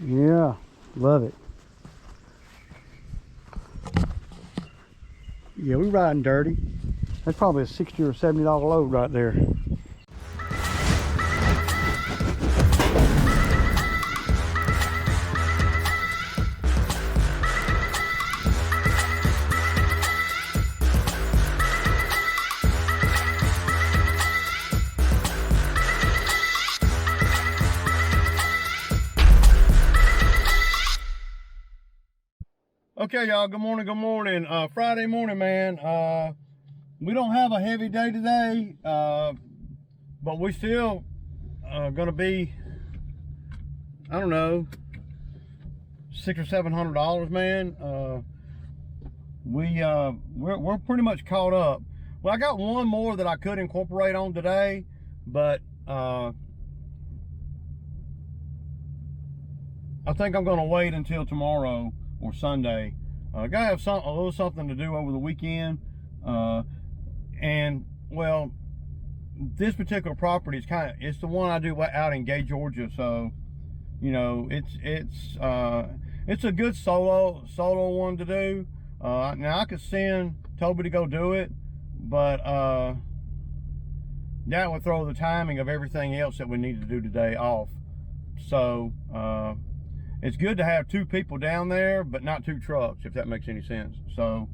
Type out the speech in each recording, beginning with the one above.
Yeah, love it. Yeah, we riding dirty. That's probably a $60 or $70 load right there. Okay, y'all, good morning, good morning. Friday morning, man. We don't have a heavy day today, but we still gonna be, I don't know, $600 or $700, man. We're pretty much caught up. Well, I got one more that I could incorporate on today, but I think I'm gonna wait until tomorrow or Sunday. I gotta have a little something to do over the weekend, and well, this particular property is it's the one I do out in Gay, Georgia. So, you know, it's a good solo one to do. Now I could send Toby to go do it, but that would throw the timing of everything else that we need to do today off. So it's good to have two people down there, but not two trucks, if that makes any sense. So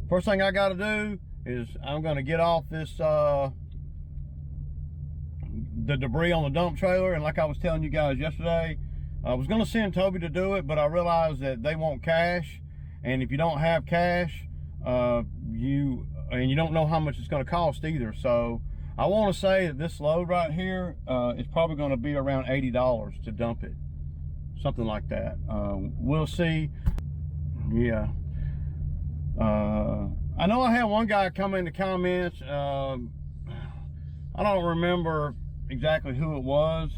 first thing I got to do is I'm going to get off this the debris on the dump trailer. And like I was telling you guys yesterday, I was going to send Toby to do it, but I realized that they want cash, and if you don't have cash, you don't know how much it's going to cost either. So I want to say that this load right here is probably going to be around $80 to dump it, something like that. We'll see. Yeah. I know I had one guy come in the comments. I don't remember exactly who it was,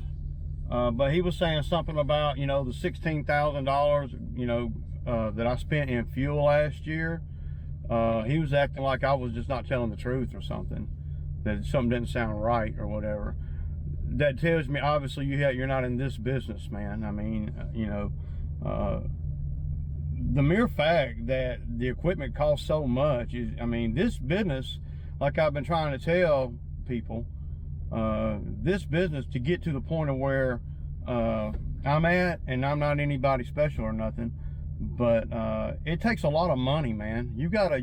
but he was saying something about, you know, the $16,000, you know, that I spent in fuel last year. He was acting like I was just not telling the truth or something, that something didn't sound right or whatever. That tells me obviously you're not in this business, man. I mean, you know, the mere fact that the equipment costs so much is, I mean, this business, like I've been trying to tell people, this business, to get to the point of where I'm at, and I'm not anybody special or nothing, but it takes a lot of money, man. You gotta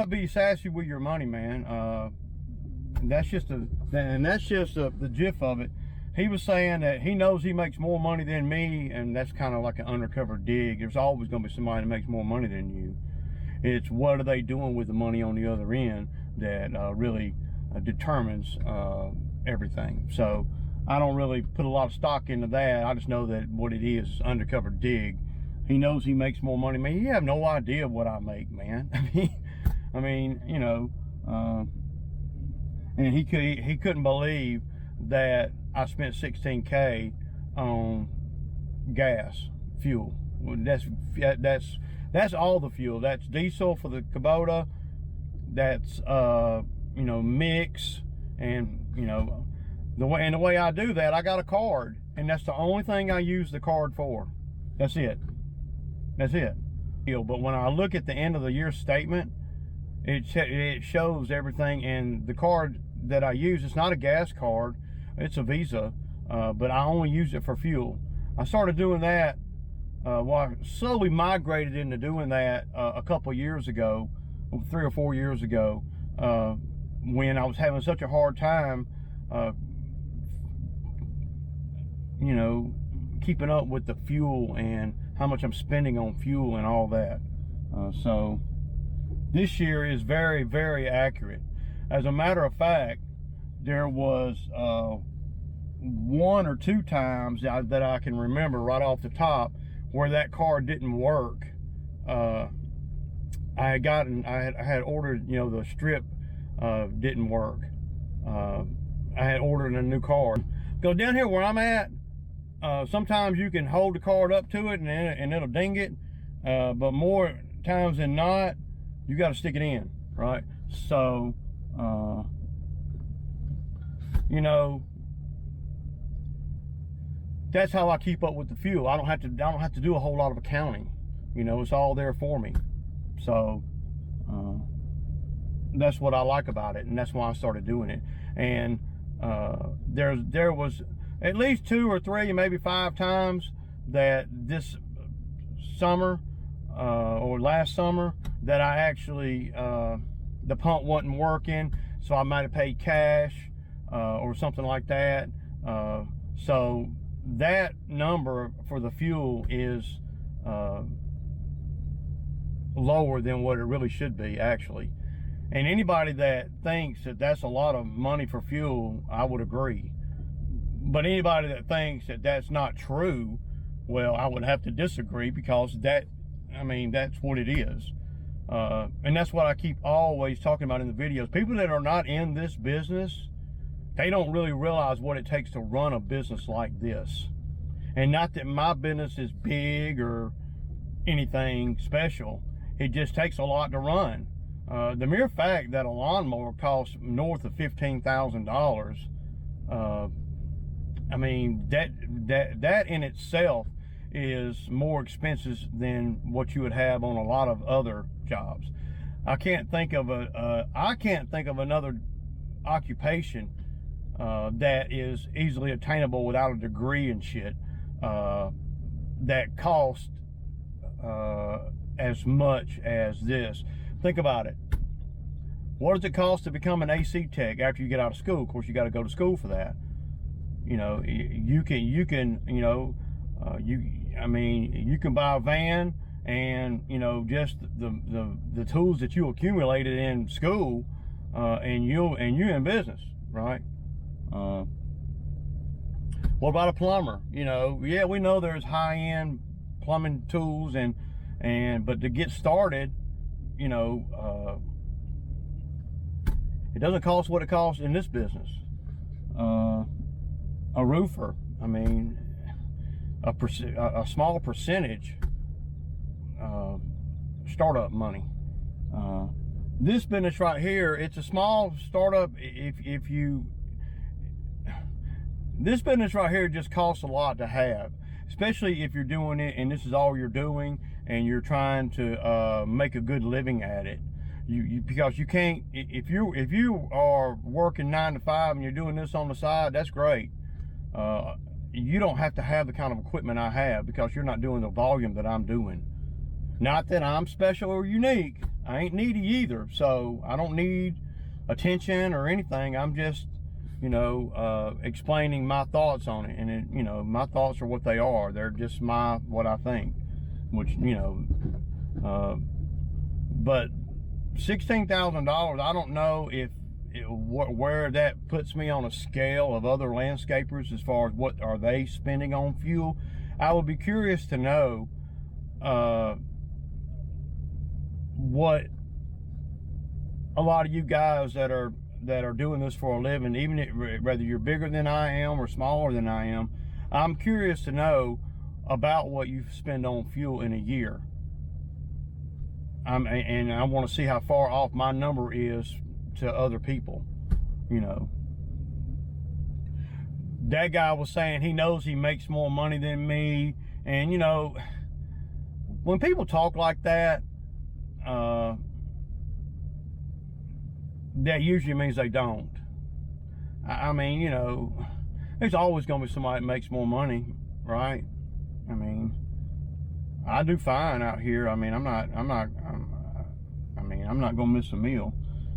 be sassy with your money, man. That's just the gist of it. He was saying that he knows he makes more money than me, and that's kind of like an undercover dig. There's always going to be somebody that makes more money than you. It's what are they doing with the money on the other end that really determines everything. So I don't really put a lot of stock into that. I just know that what it is undercover dig. He knows he makes more money. Man, you have no idea what I make, man. I mean, you know, and he couldn't believe that I spent $16K on gas fuel. That's all the fuel. That's diesel for the Kubota. That's you know, mix, and you know, the way I do that, I got a card, and that's the only thing I use the card for. That's it. That's it. But when I look at the end of the year statement, it shows everything, and the card that I use, it's not a gas card, it's a Visa, but I only use it for fuel. I started doing that, well, I slowly migrated into doing that a couple years ago, 3 or 4 years ago, when I was having such a hard time, you know, keeping up with the fuel and how much I'm spending on fuel and all that. So this year is very, very accurate. As a matter of fact, there was 1 or 2 times that I can remember right off the top where that card didn't work. I had ordered, you know, the strip didn't work. I had ordered a new card. Go down here where I'm at, sometimes you can hold the card up to it and it'll ding it, but more times than not, you got to stick it in, right? So you know, that's how I keep up with the fuel. I don't have to do a whole lot of accounting. You know, it's all there for me. So that's what I like about it, and that's why I started doing it. And there was at least 2 or 3, maybe 5 times that this summer or last summer that I actually the pump wasn't working, so I might have paid cash or something like that. So that number for the fuel is lower than what it really should be, actually. And anybody that thinks that that's a lot of money for fuel, I would agree. But anybody that thinks that that's not true, well, I would have to disagree, because that, I mean, that's what it is. And that's what I keep always talking about in the videos. People that are not in this business, they don't really realize what it takes to run a business like this. And not that my business is big or anything special. It just takes a lot to run. The mere fact that a lawnmower costs north of $15,000, I mean, that in itself is more expensive than what you would have on a lot of other jobs. I can't think of another occupation that is easily attainable without a degree and shit that costs as much as this. Think about it. What does it cost to become an AC tech after you get out of school? Of course, you got to go to school for that. You know, you can, you know, I mean, you can buy a van, and you know, just the tools that you accumulated in school, and you're in business, right? What about a plumber? You know, yeah, we know there's high-end plumbing tools, but to get started, you know, it doesn't cost what it costs in this business. A roofer, I mean, a small percentage startup money. This business right here, it's a small startup. This business right here just costs a lot to have, especially if you're doing it and this is all you're doing and you're trying to make a good living at it. Because you can't, if you are working 9 to 5 and you're doing this on the side, that's great. You don't have to have the kind of equipment I have, because you're not doing the volume that I'm doing. Not that I'm special or unique. I ain't needy either, so I don't need attention or anything. I'm just, you know, explaining my thoughts on it. And you know, my thoughts are what they are. They're just what I think, which, you know, but $16,000, I don't know where that puts me on a scale of other landscapers as far as what are they spending on fuel. I would be curious to know what a lot of you guys that are doing this for a living, even whether you're bigger than I am or smaller than I am, I'm curious to know about what you spend on fuel in a year. And I want to see how far off my number is to other people. You know, that guy was saying he knows he makes more money than me, and you know, when people talk like that, that usually means they don't. I mean, you know, there's always going to be somebody that makes more money, right? I mean, I do fine out here. I mean, I'm not going to miss a meal.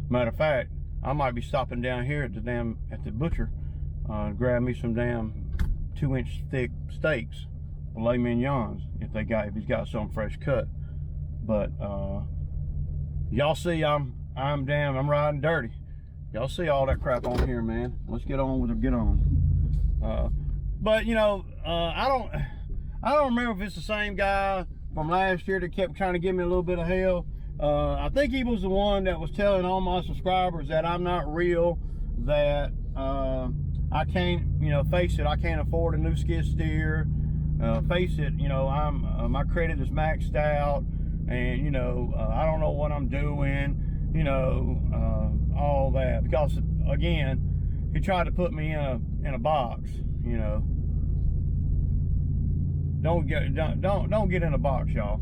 Matter of fact, I might be stopping down here at the butcher, grab me some damn 2-inch thick steaks, filet mignons, if he's got some fresh cut. But y'all see, I'm riding dirty. Y'all see all that crap on here, man. Let's get on with it. Get on. But you know, I don't remember if it's the same guy from last year that kept trying to give me a little bit of hell. I think he was the one that was telling all my subscribers that I'm not real, that I can't, you know, face it, I can't afford a new skid steer. Face it, you know, my credit is maxed out, and you know, I don't know what I'm doing, you know, all that, because again, he tried to put me in a box, you know. don't get in a box, y'all.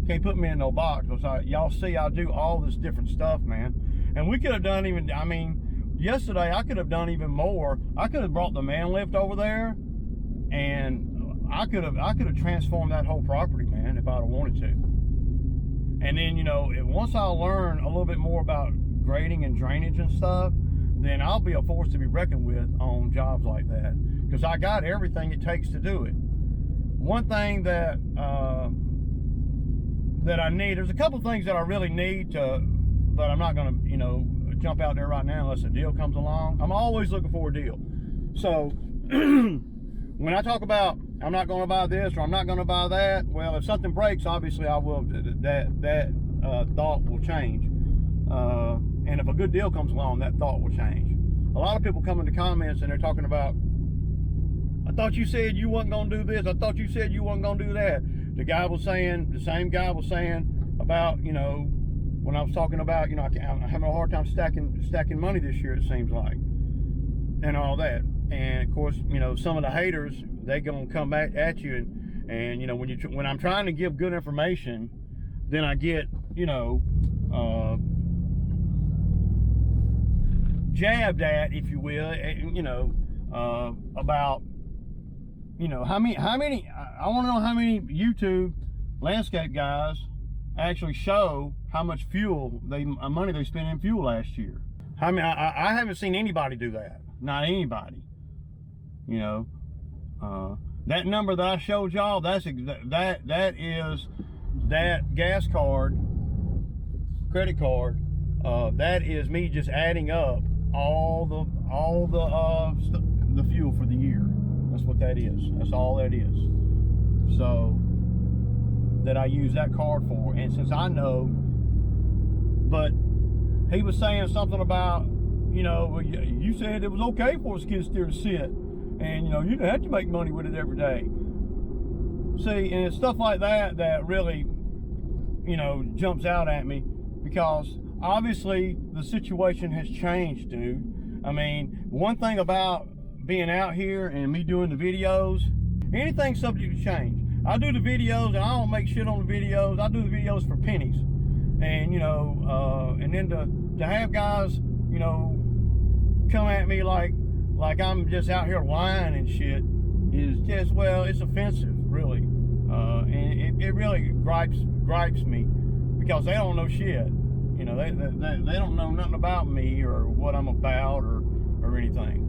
Can't put me in no box. Y'all see I do all this different stuff, man. And we could have done even, I mean, yesterday I could have done even more. I could have brought the man lift over there, and I could have transformed that whole property, man, if I'd have wanted to. And then, you know, once I learn a little bit more about grading and drainage and stuff, then I'll be a force to be reckoned with on jobs like that, because I got everything it takes to do it. One thing that that I need, there's a couple things that I really need to, but I'm not gonna, you know, jump out there right now unless a deal comes along. I'm always looking for a deal. So when I talk about I'm not gonna buy this or I'm not gonna buy that, well, if something breaks, obviously I will, that thought will change. And if a good deal comes along, that thought will change. A lot of people come into comments and they're talking about, I thought you said you wasn't gonna do this. I thought you said you wasn't gonna do that. The same guy was saying about, you know, when I was talking about, you know, I'm having a hard time stacking money this year, it seems like, and all that. And of course, you know, some of the haters, they gonna come back at you, and you know, when I'm trying to give good information, then I get, you know, jabbed at, if you will, you know, about, you know, how many, I want to know how many YouTube landscape guys actually show how much money they spent in fuel last year. I mean, I haven't seen anybody do that. Not anybody. You know, that number that I showed y'all, that is that gas card, credit card. That is me just adding up all the fuel for the year. That's what that is. That's all that is. So that I use that card for. And since I know, but he was saying something about, you know, you said it was okay for a skid steer to sit, and you know, you didn't have to make money with it every day. See, and it's stuff like that that really, you know, jumps out at me, because obviously the situation has changed, dude. I mean, one thing about being out here and me doing the videos, anything's subject to change. I do the videos and I don't make shit on the videos. I do the videos for pennies. And, you know, and then to have guys, you know, come at me like I'm just out here lying and shit is just, well, it's offensive, really. And it really gripes me, because they don't know shit. You know, they don't know nothing about me or what I'm about or anything.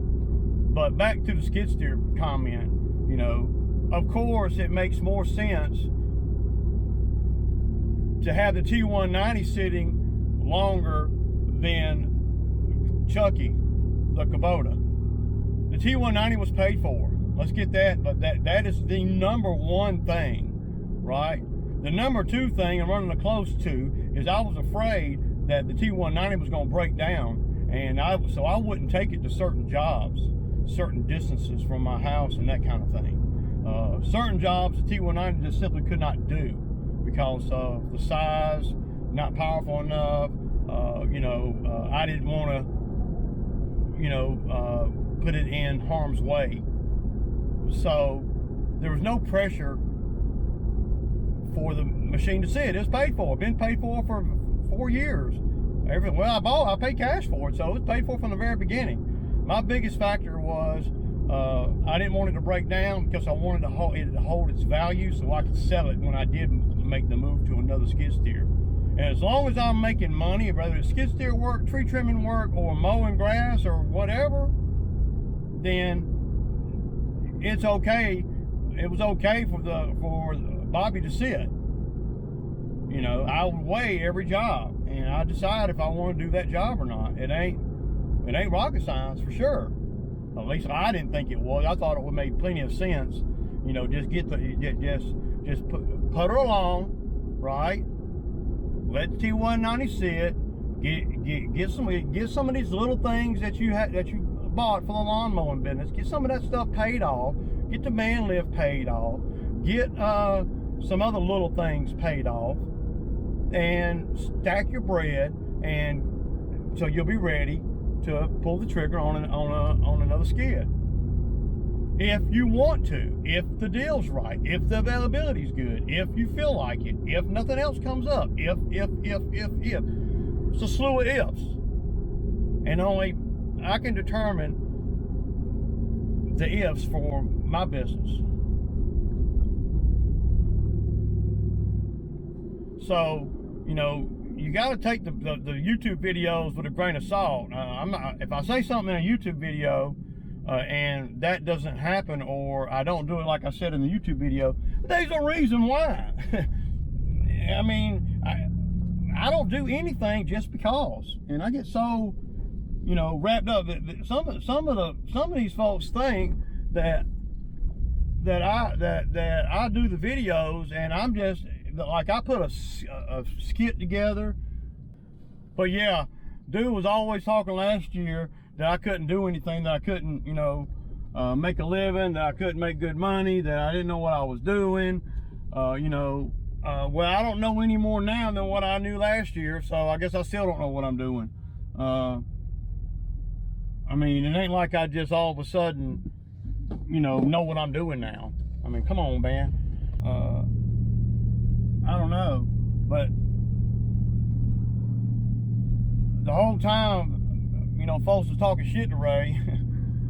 But back to the skid steer comment, you know, of course it makes more sense to have the T190 sitting longer than Chucky, the Kubota. The T190 was paid for. Let's get that, but that is the number one thing, right? The number two thing I'm running close to is I was afraid that the T190 was going to break down, and so I wouldn't take it to certain jobs, certain distances from my house and that kind of thing. Certain jobs the T190 just simply could not do because of the size, not powerful enough. You know, I didn't want to, you know, put it in harm's way. So there was no pressure for the machine to sit. It's paid for. Been paid for 4 years. Well, I paid cash for it, so it was paid for from the very beginning. My biggest factor was I didn't want it to break down, because I wanted it to hold its value so I could sell it when I did make the move to another skid steer. And as long as I'm making money, whether it's skid steer work, tree trimming work, or mowing grass or whatever, then it's okay. It was okay for Bobby to sit. You know, I would weigh every job, and I decide if I want to do that job or not. It ain't rocket science, for sure. At least I didn't think it was. I thought it would make plenty of sense. You know, just put her along, right? Let the T190 sit. Get some of these little things that you bought for the lawn mowing business. Get some of that stuff paid off. Get the man lift paid off. Get some other little things paid off, and stack your bread, and so you'll be ready to pull the trigger on another skid. if you want to, if the deal's right, if the availability's good, if you feel like it, if nothing else comes up, if. It's a slew of ifs. And only I can determine the ifs for my business. So, you know, you got to take the YouTube videos with a grain of salt. If I say something in a YouTube video and that doesn't happen, or I don't do it like I said in the YouTube video, there's a reason why. I mean, I don't do anything just because, and I get so, you know, wrapped up. Some of these folks think that I do the videos and I'm just like, I put a skit together. But yeah, dude was always talking last year that I couldn't do anything, that I couldn't, you know, make a living, that I couldn't make good money, that I didn't know what I was doing. You know, well, I don't know any more now than what I knew last year, so I guess I still don't know what I'm doing. I mean, it ain't like I just all of a sudden, you know what I'm doing now. I mean, come on, man. I don't know, but the whole time, you know, folks was talking shit to Ray.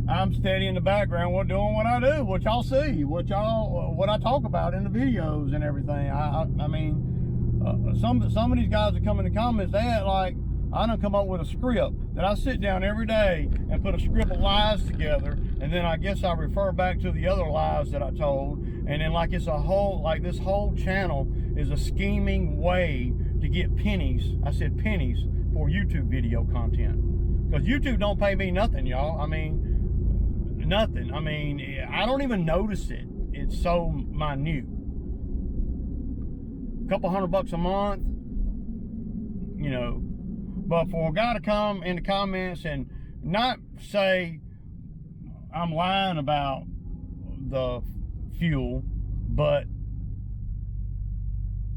I'm steady in the background, doing what I do, what y'all see, what I talk about in the videos and everything. I mean, some of these guys that come in the comments, they act like I done come up with a script that I sit down every day and put a script of lies together, and then I guess I refer back to the other lies that I told, and then like it's a whole, like this whole channel is a scheming way to get pennies. I said pennies for YouTube video content, because YouTube don't pay me nothing, y'all. I mean, nothing. I mean, I don't even notice it. It's so minute. A couple $100 a month, you know. But for a guy to come in the comments and not say I'm lying about the fuel, but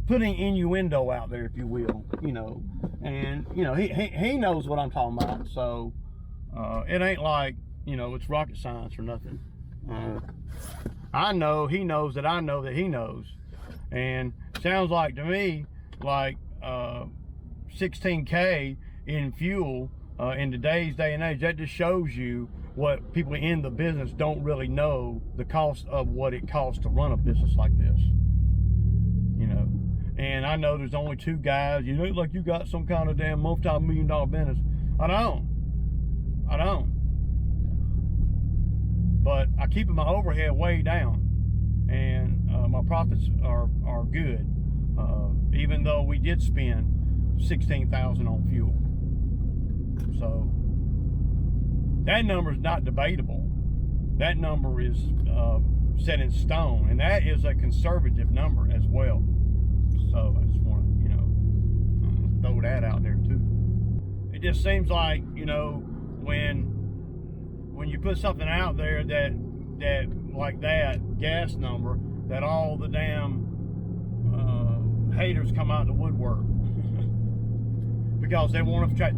putting innuendo out there, if you will, you know, and you know, he knows what I'm talking about. So it ain't like, you know, it's rocket science or nothing. I know he knows that I know that he knows, and sounds like to me like 16K in fuel in today's day and age. That just shows you what people in the business don't really know, the cost of what it costs to run a business like this, you know. And I know there's only two guys. You look like you got some kind of damn multi-million-dollar business. I don't. But I keep my overhead way down, and my profits are good, even though we did spend $16,000 on fuel. So that number is not debatable. That number is set in stone, and that is a conservative number as well. So I just want to, you know, throw that out there too. It just seems like, you know, when you put something out there that like that gas number, that all the damn haters come out the woodwork. Because they want to try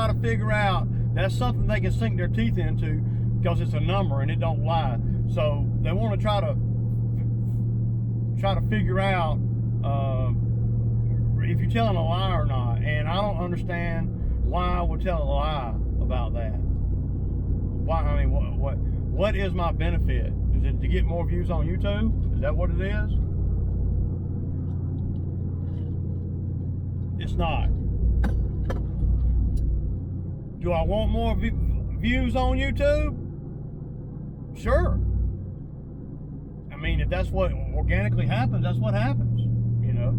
to figure out, that's something they can sink their teeth into, because it's a number and it don't lie. So they want to try to figure out if you're telling a lie or not. And I don't understand why I would tell a lie about that. Why? I mean, what is my benefit? Is it to get more views on YouTube? Is that what it is? It's not. Do I want more views on YouTube? Sure. I mean, if that's what organically happens, that's what happens, you know.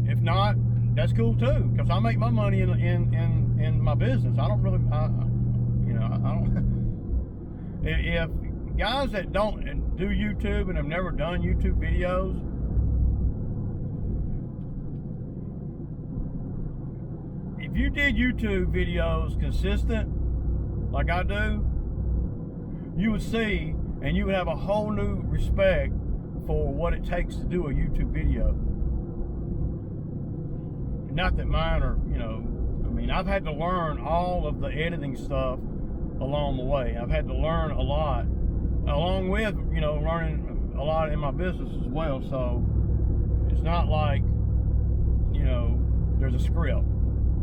If not, that's cool too, because I make my money in my business. I don't really, you know, I don't. If guys that don't do YouTube and have never done YouTube videos, if you did YouTube videos consistent, like I do, you would see, and you would have a whole new respect for what it takes to do a YouTube video. Not that mine are, you know, I mean, I've had to learn all of the editing stuff along the way. I've had to learn a lot, along with, you know, learning a lot in my business as well. So it's not like, you know, there's a script,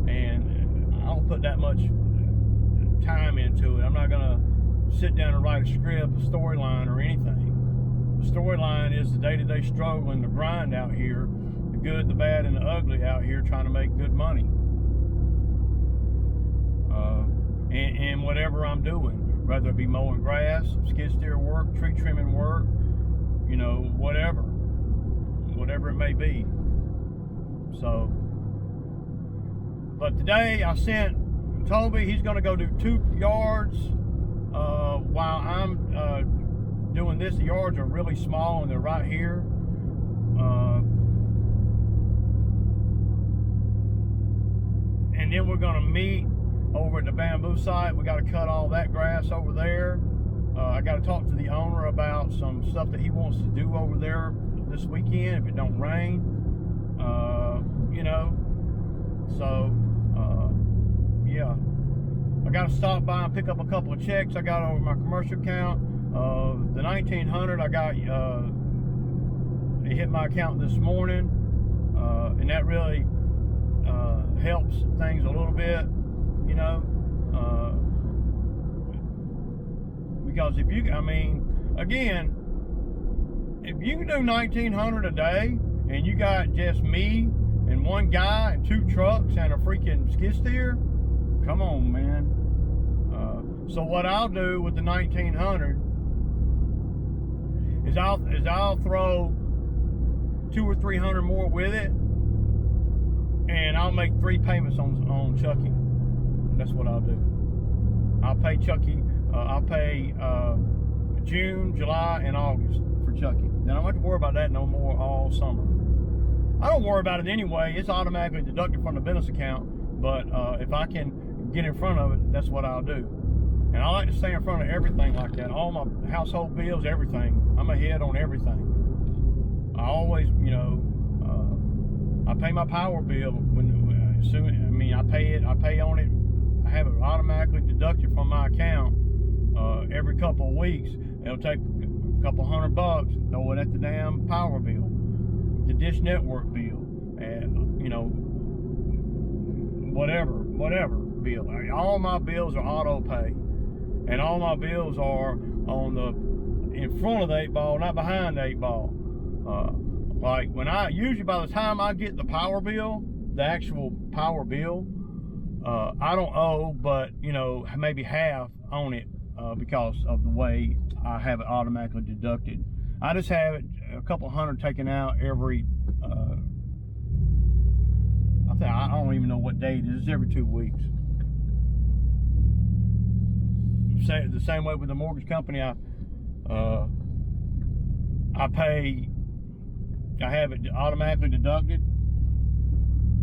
and I don't put that much time into it. I'm not gonna sit down and write a script, a storyline, or anything. The storyline is the day-to-day struggle and the grind out here, the good, the bad, and the ugly out here, trying to make good money. And whatever I'm doing, whether it be mowing grass, skid steer work, tree trimming work, you know, whatever it may be. So, but today I sent Toby. He's going to go do 2 yards while I'm doing this. The yards are really small and they're right here. And then we're going to meet over at the bamboo site. We got to cut all that grass over there. I got to talk to the owner about some stuff that he wants to do over there this weekend if it don't rain. You know, so yeah, I got to stop by and pick up a couple of checks I got over my commercial account. The 1900 I got, it hit my account this morning, and that really helps things a little bit, you know, because if you, I mean, again, if you can do 1900 a day and you got just me and one guy and 2 trucks and a freaking skid steer, come on, man. So what I'll do with the 1900 is I'll throw 200 or 300 more with it, and I'll make 3 payments on Chucky. That's what I'll do. I'll pay Chucky. I'll pay June, July, and August for Chucky. Then I don't have to worry about that no more all summer. I don't worry about it anyway. It's automatically deducted from the business account. But if I can get in front of it, that's what I'll do. And I like to stay in front of everything like that. All my household bills, everything. I'm ahead on everything. I always, you know, I pay my power bill when soon. I mean, I pay on it. I have it automatically deducted from my account every couple of weeks. It'll take a couple $100, throw it at the damn power bill, the Dish Network bill, and you know, whatever bill. All my bills are auto pay, and all my bills are on the in front of the 8 ball, not behind the 8 ball. Like when usually by the time I get the power bill, the actual power bill, I don't owe, but you know, maybe half on it because of the way I have it automatically deducted. I just have it a couple hundred taken out every. I don't even know what day it is. It's every 2 weeks. The same way with the mortgage company, I pay. I have it automatically deducted,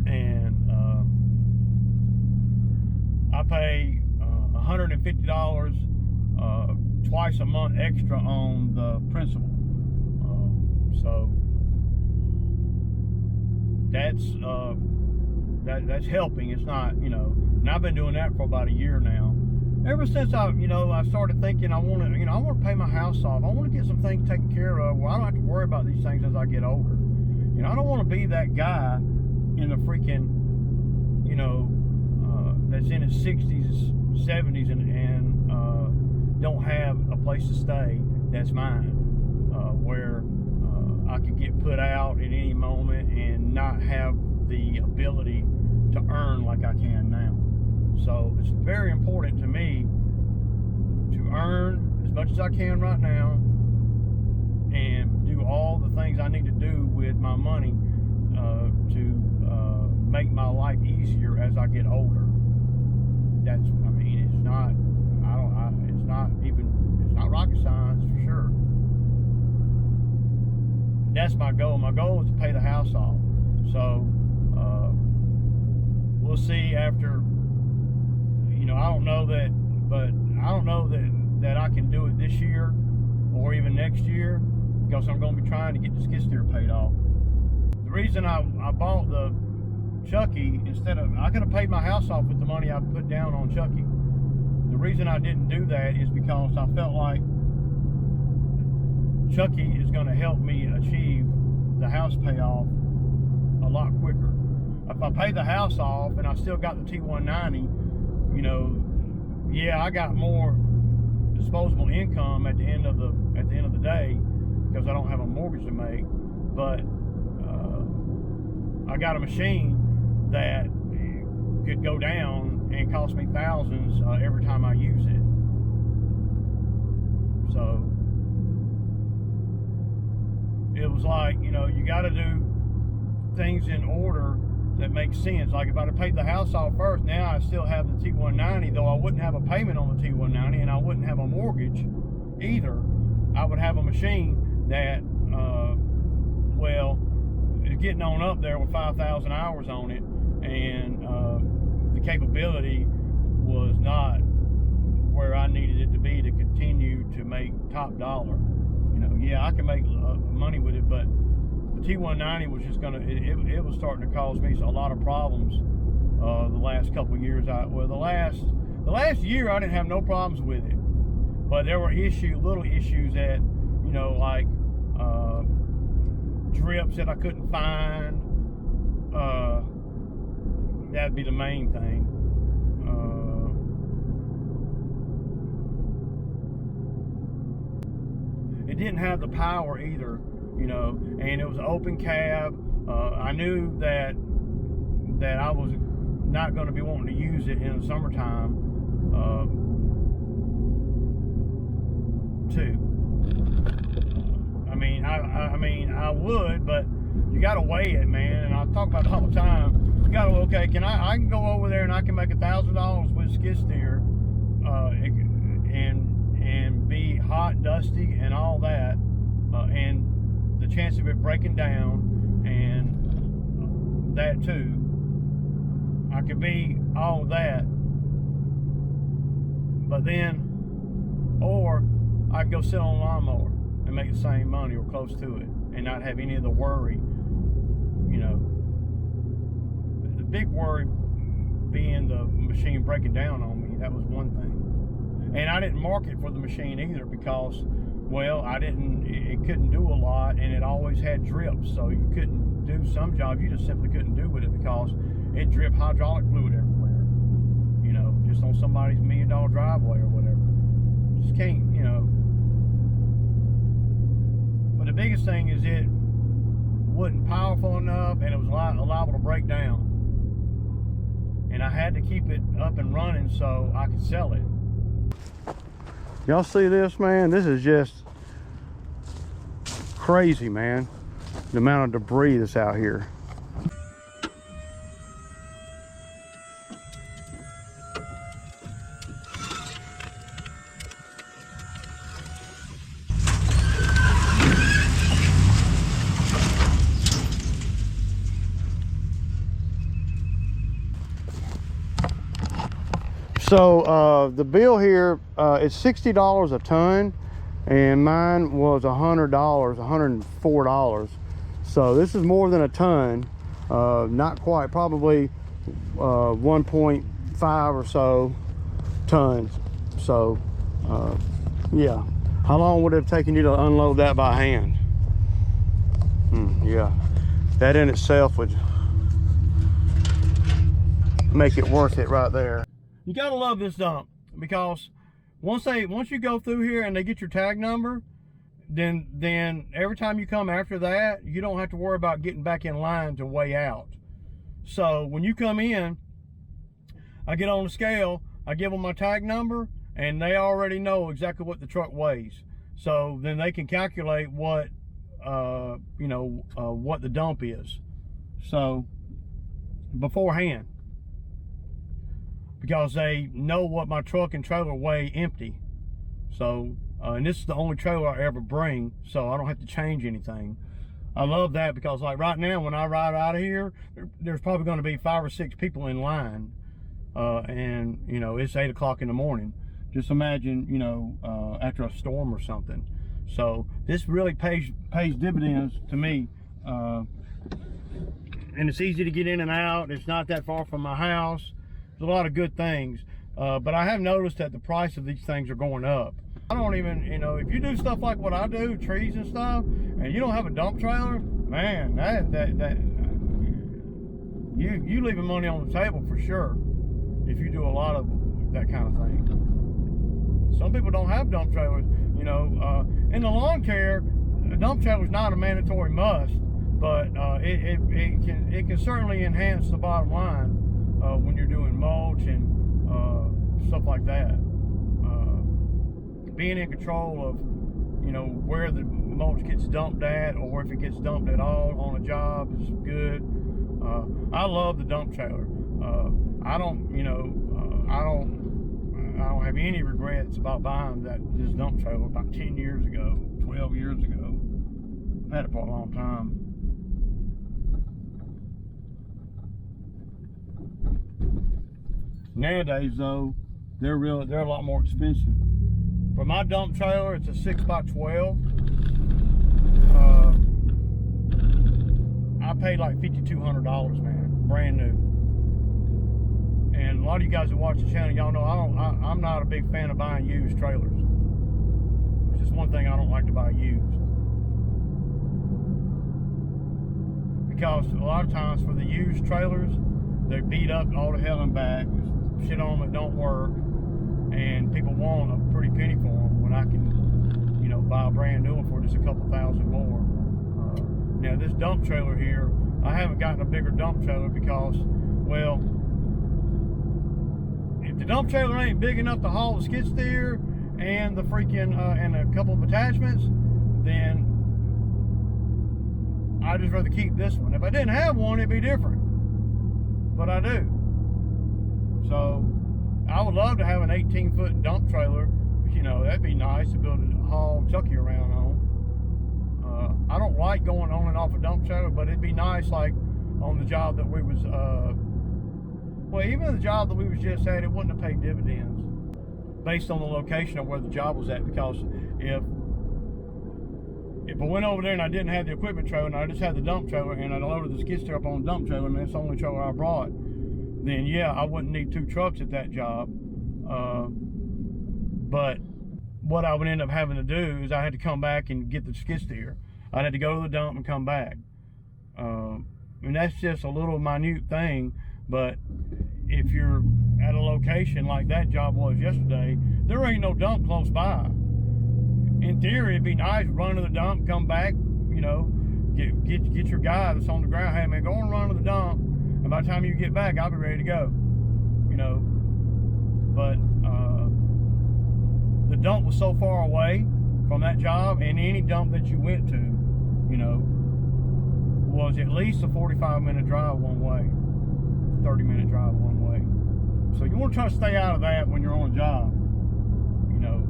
and I pay $150 twice a month extra on the principal. So that's helping. It's not, you know, and I've been doing that for about a year now. Ever since I started thinking I want to pay my house off. I want to get some things taken care of where I don't have to worry about these things as I get older. You know, I don't want to be that guy in the freaking, you know, that's in his 60s, 70s, and don't have a place to stay that's mine, where I could get put out at any moment and not have the ability to earn like I can now. So it's very important to me to earn as much as I can right now and do all the things I need to do with my money to make my life easier as I get older. It's not rocket science for sure. That's my goal. My goal is to pay the house off. So we'll see after. You know, I don't know that, but I don't know that I can do it this year or even next year, because I'm going to be trying to get the skid steer paid off. The reason I bought the Chucky instead of, I could have paid my house off with the money I put down on Chucky, the reason I didn't do that is because I felt like Chucky is going to help me achieve the house payoff a lot quicker. If I pay the house off and I still got the T190, you know, yeah, I got more disposable income at the end of the day because I don't have a mortgage to make, but I got a machine that could go down and cost me thousands every time I use it. So it was like, you know, you got to do things in order that makes sense. Like if I'd have paid the house off first, now I still have the T190, though I wouldn't have a payment on the T190 and I wouldn't have a mortgage either. I would have a machine that, well, is getting on up there with 5,000 hours on it, and the capability was not where I needed it to be to continue to make top dollar. You know, yeah, I can make money with it, but the T190 was just gonna, it was starting to cause me a lot of problems the last couple of years. The last year I didn't have no problems with it, but there were little issues that, you know, like drips that I couldn't find. That'd be the main thing. It didn't have the power either, you know, and it was an open cab. I knew that I was not going to be wanting to use it in the summertime too. I mean, I would, but you got to weigh it, man. And I talk about it all the time. You got to, okay, I can go over there and I can make $1,000 with skid steer, and be hot, dusty, and all that, and the chance of it breaking down, and that too. I could be all that, but then, or I could go sit on a lawnmower and make the same money or close to it and not have any of the worry, you know. The big worry being the machine breaking down on me. That was one thing. And I didn't market for the machine either because, well, it couldn't do a lot, and it always had drips, so you couldn't do some jobs you just simply couldn't do with it because it dripped hydraulic fluid everywhere, you know, just on somebody's $1 million driveway or whatever. You just can't, you know. But the biggest thing is it wasn't powerful enough, and it was liable to break down. And I had to keep it up and running so I could sell it. Y'all see this, man? This is just crazy, man. The amount of debris that's out here. So the bill here is $60 a ton, and mine was $100, $104. So this is more than a ton, not quite, probably 1.5 or so tons. So yeah, how long would it have taken you to unload that by hand? Yeah, that in itself would make it worth it right there. You gotta love this dump because once you go through here and they get your tag number, then every time you come after that, you don't have to worry about getting back in line to weigh out. So when you come in, I get on the scale, I give them my tag number, and they already know exactly what the truck weighs. So then they can calculate what what the dump is. So beforehand, because they know what my truck and trailer weigh empty. So, and this is the only trailer I ever bring, so I don't have to change anything. I love that because like right now when I ride out of here, there's probably going to be 5 or 6 people in line, and you know, it's 8 o'clock in the morning. Just imagine, you know, after a storm or something. So this really pays dividends to me, and it's easy to get in and out. It's not that far from my house. There's a lot of good things. But I have noticed that the price of these things are going up. I don't even, you know, if you do stuff like what I do, trees and stuff, and you don't have a dump trailer, man, you leaving money on the table for sure. If you do a lot of that kind of thing. Some people don't have dump trailers. You know, in the lawn care, a dump trailer is not a mandatory must, but it can certainly enhance the bottom line when you're doing mulch and stuff like that. Being in control of, you know, where the mulch gets dumped at, or if it gets dumped at all on a job is good. I love the dump trailer. I don't have any regrets about buying this dump trailer about 10 years ago, 12 years ago. I've had it for a long time. Nowadays though, they're a lot more expensive. For my dump trailer, it's a 6x12. I paid like $5,200, man, brand new. And a lot of you guys that watch the channel, y'all know I'm not a big fan of buying used trailers. It's just one thing I don't like to buy used. Because a lot of times for the used trailers, they're beat up all to hell and back. There's shit on them that don't work. And people want a pretty penny for them when I can, you know, buy a brand new one for just a couple $1,000 more. Now this dump trailer here, I haven't gotten a bigger dump trailer because, well, if the dump trailer ain't big enough to haul the skid steer and the freaking and a couple of attachments, then I'd just rather keep this one. If I didn't have one, it'd be different, but I do. So I would love to have an 18-foot dump trailer. You know, that'd be nice to be able to haul Chucky around on. I don't like going on and off a dump trailer, but it'd be nice, like on the job that we was, well, even the job that we was just at, it wouldn't have paid dividends based on the location of where the job was at. Because if I went over there and I didn't have the equipment trailer and I just had the dump trailer and I loaded the skid steer up on the dump trailer and that's the only trailer I brought, then yeah, I wouldn't need 2 trucks at that job. But what I would end up having to do is I had to come back and get the skid steer. I'd have to go to the dump and come back. And that's just a little minute thing, but if you're at a location like that job was yesterday, there ain't no dump close by. In theory, it'd be nice, run to the dump, come back, you know, get your guy that's on the ground, hey man, go and run to the dump, and by the time you get back, I'll be ready to go, you know. But the dump was so far away from that job, and any dump that you went to, you know, was at least a 45-minute drive one way, 30-minute drive one way. So you want to try to stay out of that when you're on a job, you know.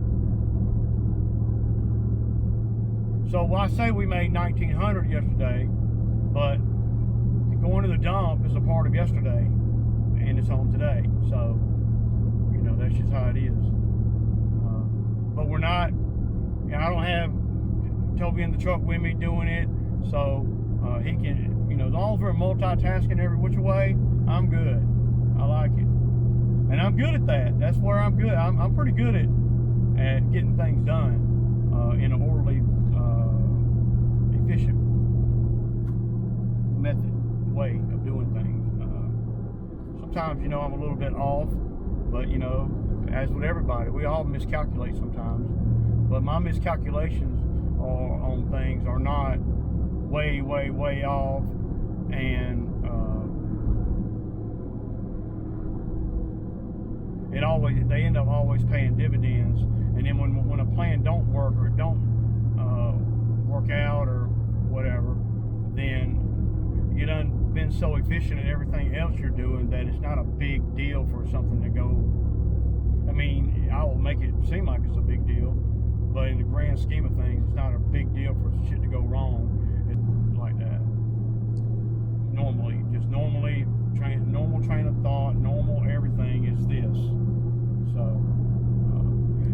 So well, I say we made $1,900 yesterday, but going to the dump is a part of yesterday, and it's on today. So, you know, that's just how it is. But we're not, you know, I don't have Toby in the truck with me doing it, so he can, you know, as long as we're multitasking every which way, I'm good. I like it. And I'm good at that. That's where I'm good. I'm pretty good at getting things done in an orderly, efficient method, way of doing things. Sometimes, you know, I'm a little bit off, but, you know, as with everybody, we all miscalculate sometimes. But my miscalculations on things are not way, way, way off, and they end up always paying dividends. And then when a plan don't work or don't work out or whatever, then you done been so efficient in everything else you're doing that it's not a big deal for something to go. I mean, I will make it seem like it's a big deal, but in the grand scheme of things, it's not a big deal for shit to go wrong like that. Normally, just normal train of thought, normal everything is this. So,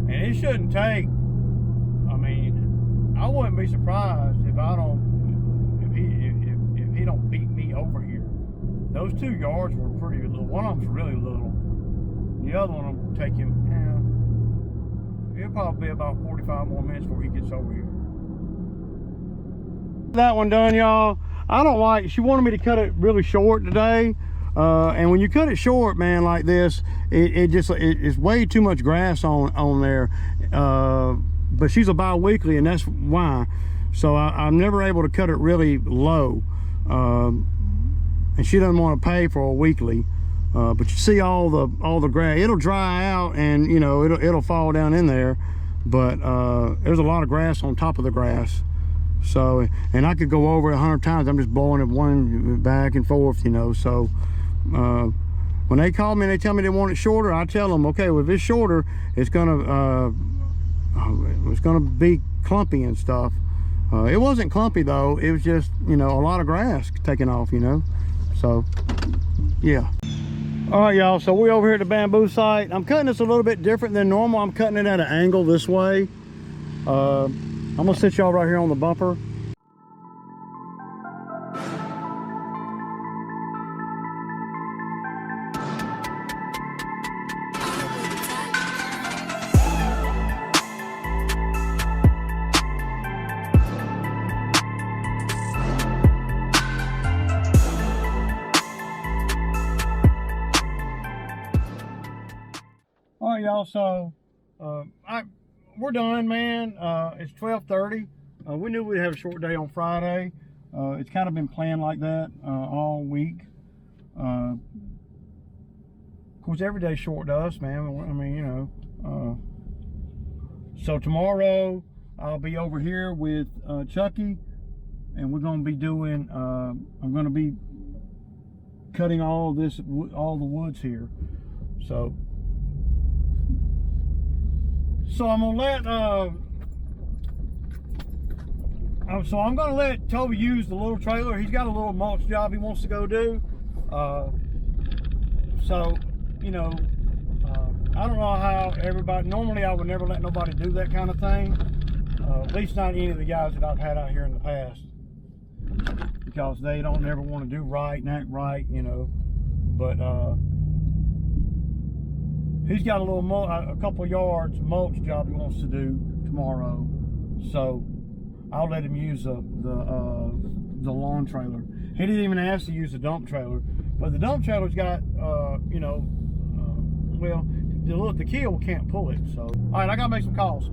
and it shouldn't take. I mean, I wouldn't be surprised if he don't beat me over here. Those 2 yards were pretty little. One of them's really little. The other one will take him, it'll probably be about 45 more minutes before he gets over here. That one done, y'all. I don't like, she wanted me to cut it really short today. And when you cut it short, man, like this, it's way too much grass on there. But she's a bi-weekly, and that's why. So I'm never able to cut it really low. And she doesn't want to pay for a weekly. But you see all the grass, it'll dry out, and you know it'll fall down in there. But there's a lot of grass on top of the grass. So, and I could go over it 100 times. I'm just blowing it one back and forth, you know. So when they call me and they tell me they want it shorter, I tell them, okay, well, if it's shorter, it's gonna be clumpy and stuff. It wasn't clumpy though. It was just, you know, a lot of grass taking off, you know. So yeah. All right, y'all, so we're over here at the bamboo site. I'm cutting this a little bit different than normal. I'm cutting it at an angle this way. I'm gonna sit y'all right here on the bumper. All right, y'all, so we're done, man. It's 12:30. We knew we'd have a short day on Friday. It's kind of been planned like that all week. Of course, every day's short to us, man. I mean, you know. So tomorrow I'll be over here with Chucky, and we're going to be doing. I'm going to be cutting all the woods here. So I'm gonna let I'm gonna let Toby use the little trailer. He's got a little mulch job he wants to go do. So you know, I don't know how everybody. Normally, I would never let nobody do that kind of thing. At least not any of the guys that I've had out here in the past, because they don't ever want to do right and act right, you know. But he's got a couple of yards mulch job he wants to do tomorrow, so I'll let him use the lawn trailer. He didn't even ask to use the dump trailer, but the dump trailer's got you know, well, the keel can't pull it. So all right, I gotta make some calls.